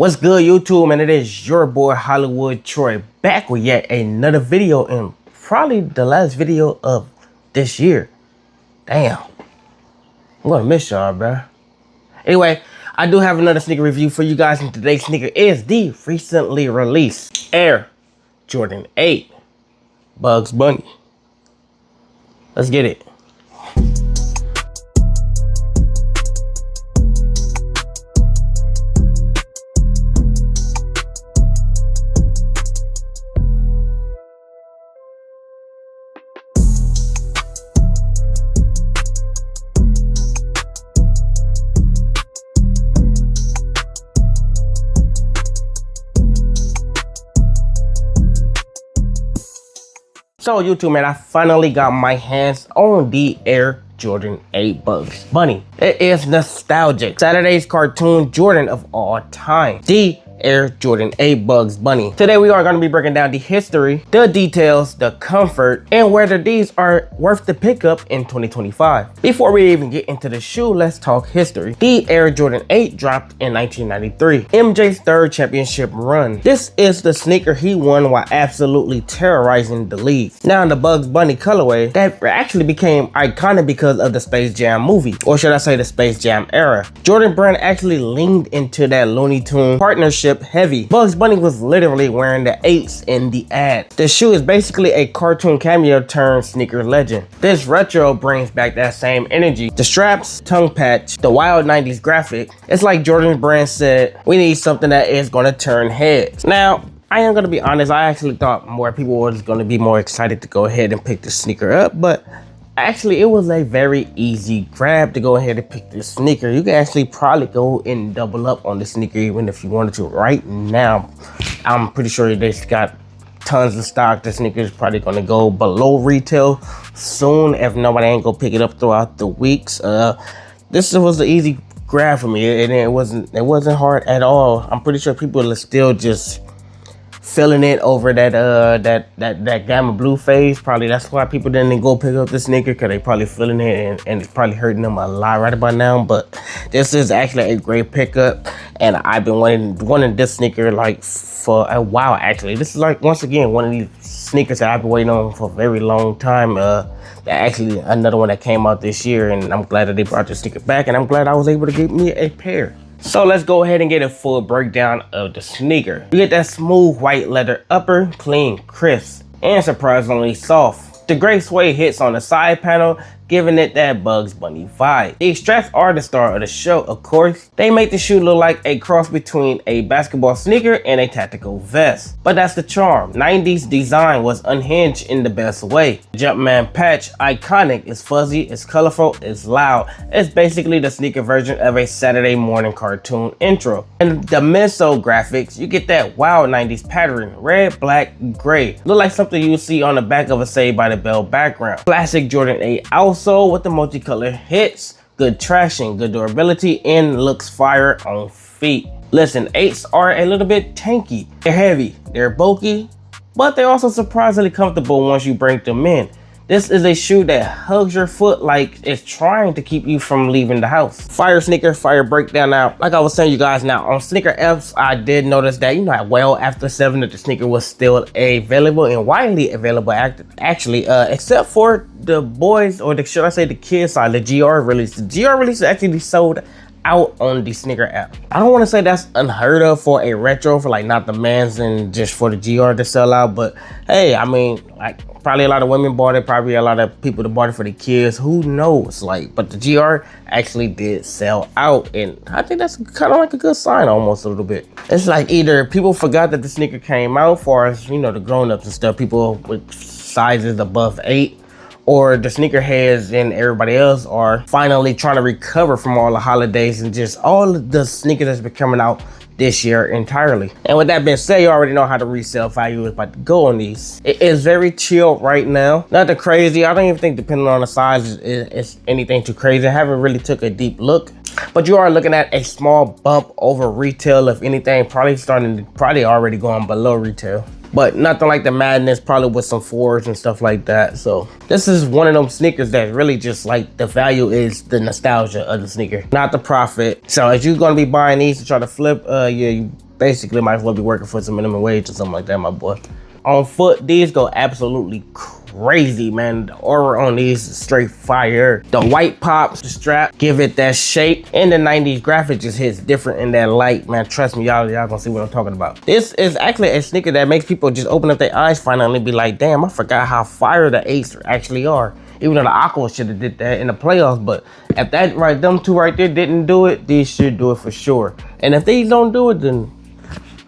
What's good, YouTube? Man, it is your boy Hollywood Troy back with yet another video, and probably the last video of this year. Damn, I'm gonna miss y'all, bro. Anyway, I do have another sneaker review for you guys, and today's sneaker is the recently released Air Jordan 8 Bugs Bunny. Let's get it. So YouTube, man, I finally got my hands on the Air Jordan 8 Bugs Bunny. It is nostalgic. Saturday's cartoon Jordan of all time. The Air Jordan 8 Bugs Bunny. Today we are going to be breaking down the history, the details, the comfort, and whether these are worth the pickup in 2025. Before we even get into the shoe, let's talk history. The Air Jordan 8 dropped in 1993, MJ's third championship run. This is the sneaker he won while absolutely terrorizing the league. Now in the Bugs Bunny colorway, that actually became iconic because of the Space Jam movie, or should I say the Space Jam era. Jordan brand actually leaned into that Looney Tunes partnership heavy. Bugs Bunny was literally wearing the 8s in the ad. The shoe is basically a cartoon cameo turned sneaker legend. This retro brings back that same energy. The straps, tongue patch, the wild 90s graphic. It's like Jordan's brand said, we need something that is gonna turn heads. Now, I am gonna be honest, I actually thought more people were gonna be more excited to go ahead and pick the sneaker up, but actually, it was a very easy grab to go ahead and pick this sneaker. You can actually probably go and double up on the sneaker even if you wanted to right now. I'm pretty sure they got tons of stock. The sneaker is probably going to go below retail soon if nobody ain't gonna pick it up throughout the weeks. This was the easy grab for me, and it wasn't hard at all. I'm pretty sure people are still just feeling it over that gamma blue phase. Probably that's why people didn't go pick up the sneaker, because they probably feeling it and it's probably hurting them a lot right about now. But this is actually a great pickup, and I've been wanting this sneaker like for a while. Actually, this is like, once again, one of these sneakers that I've been waiting on for a very long time. Actually another one that came out this year, and I'm glad that they brought the sneaker back, and I'm glad I was able to get me a pair. So let's go ahead and get a full breakdown of the sneaker. You get that smooth white leather upper, clean, crisp, and surprisingly soft. The gray suede hits on the side panel, giving it that Bugs Bunny vibe. The straps are the star of the show, of course. They make the shoe look like a cross between a basketball sneaker and a tactical vest. But that's the charm. 90s design was unhinged in the best way. The Jumpman patch, iconic. It's fuzzy, it's colorful, it's loud. It's basically the sneaker version of a Saturday morning cartoon intro. And the midsole graphics, you get that wild 90s pattern. Red, black, gray. Look like something you see on the back of a Saved by the Bell background. Classic Jordan 8 outsole with the multicolored hits, good traction, good durability, and looks fire on feet. Listen, 8s are a little bit tanky. They're heavy, they're bulky, but they're also surprisingly comfortable once you break them in. This is a shoe that hugs your foot like it's trying to keep you from leaving the house. Fire sneaker, fire breakdown. Now, like I was saying you guys, now on SNKRS, I did notice that, well after 7 that the sneaker was still available and widely available actually, except for the boys, or should I say the kids side, the GR release. The GR release actually sold out on the sneaker app. I don't want to say that's unheard of for a retro, for like not the men's and just for the GR to sell out, but hey, I mean, like probably a lot of women bought it, probably a lot of people that bought it for the kids, who knows, like, but the GR actually did sell out, and I think that's kind of like a good sign almost a little bit. It's like either people forgot that the sneaker came out, for us, the grown-ups and stuff, people with sizes above 8, or the sneakerheads and everybody else are finally trying to recover from all the holidays and just all of the sneakers that's been coming out this year entirely. And with that being said, you already know how the resale value is about to go on these. It is very chill right now. Nothing crazy. I don't even think, depending on the size, it's anything too crazy. I haven't really took a deep look, but you are looking at a small bump over retail, if anything, probably already going below retail. but nothing like the madness, probably with some fours and stuff like that. So this is one of them sneakers that really just like the value is the nostalgia of the sneaker, not the profit. So if you're gonna be buying these to try to flip, yeah, you basically might as well be working for some minimum wage or something like that, my boy. On foot, these go absolutely crazy, man. The aura on these is straight fire. The white pops, the strap, give it that shape. And the 90s graphic just hits different in that light, man. Trust me, y'all gonna see what I'm talking about. This is actually a sneaker that makes people just open up their eyes finally and be like, damn, I forgot how fire the 8s actually are. Even though the Aqua should have did that in the playoffs, but if that them two right there didn't do it, these should do it for sure. And if these don't do it, then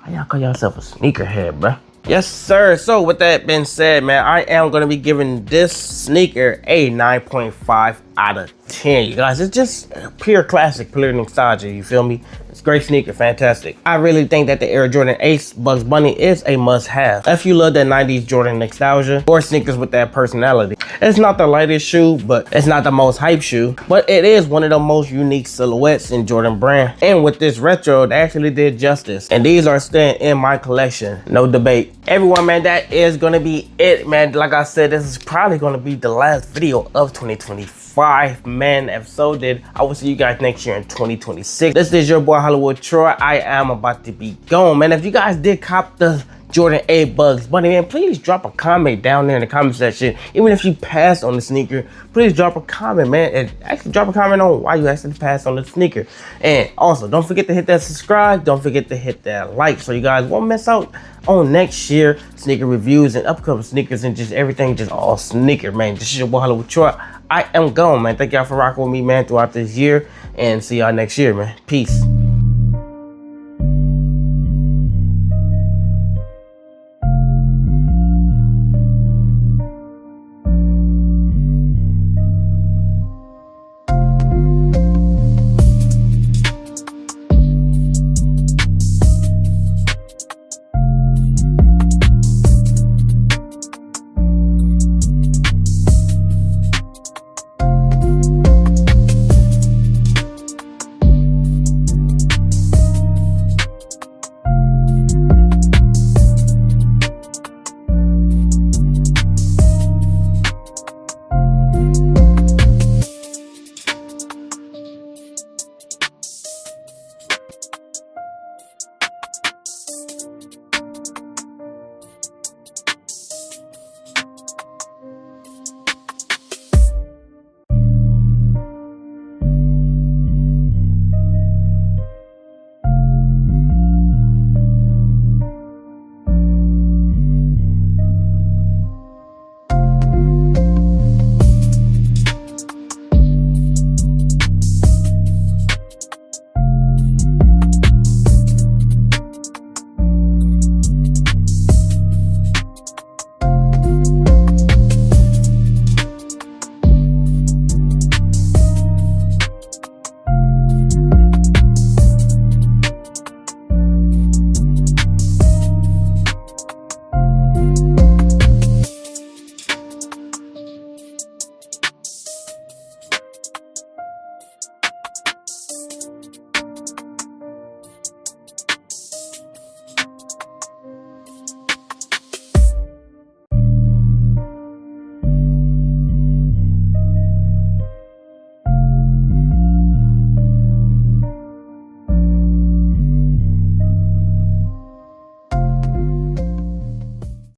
how y'all call yourself a sneakerhead, bruh? Yes, sir. So with that being said, man, I am going to be giving this sneaker a 9.5 out of 10, you guys. It's just pure classic, pure nostalgia, you feel me? It's a great sneaker, fantastic. I really think that the Air Jordan 8 Bugs Bunny is a must-have. If you love that 90s Jordan nostalgia or sneakers with that personality. It's not the lightest shoe, but it's not the most hype shoe, but it is one of the most unique silhouettes in Jordan brand. And with this retro, they actually did justice. And these are staying in my collection, no debate. Everyone, man, that is gonna be it, man. Like I said, this is probably gonna be the last video of 2025, man. If so, then I will see you guys next year in 2026. This is your boy Hollywood Troy. I am about to be gone, man. If you guys did cop the Jordan 8 Bugs Bunny, man, please drop a comment down there in the comment section. Even if you passed on the sneaker, please drop a comment, man, and actually drop a comment on why you actually passed on the sneaker. And also, don't forget to hit that subscribe. Don't forget to hit that like so you guys won't miss out on next year sneaker reviews and upcoming sneakers and just everything, just all sneaker, man. This is your boy Hollywood Troy. I am gone, man. Thank y'all for rocking with me, man, throughout this year, and see y'all next year, man. Peace.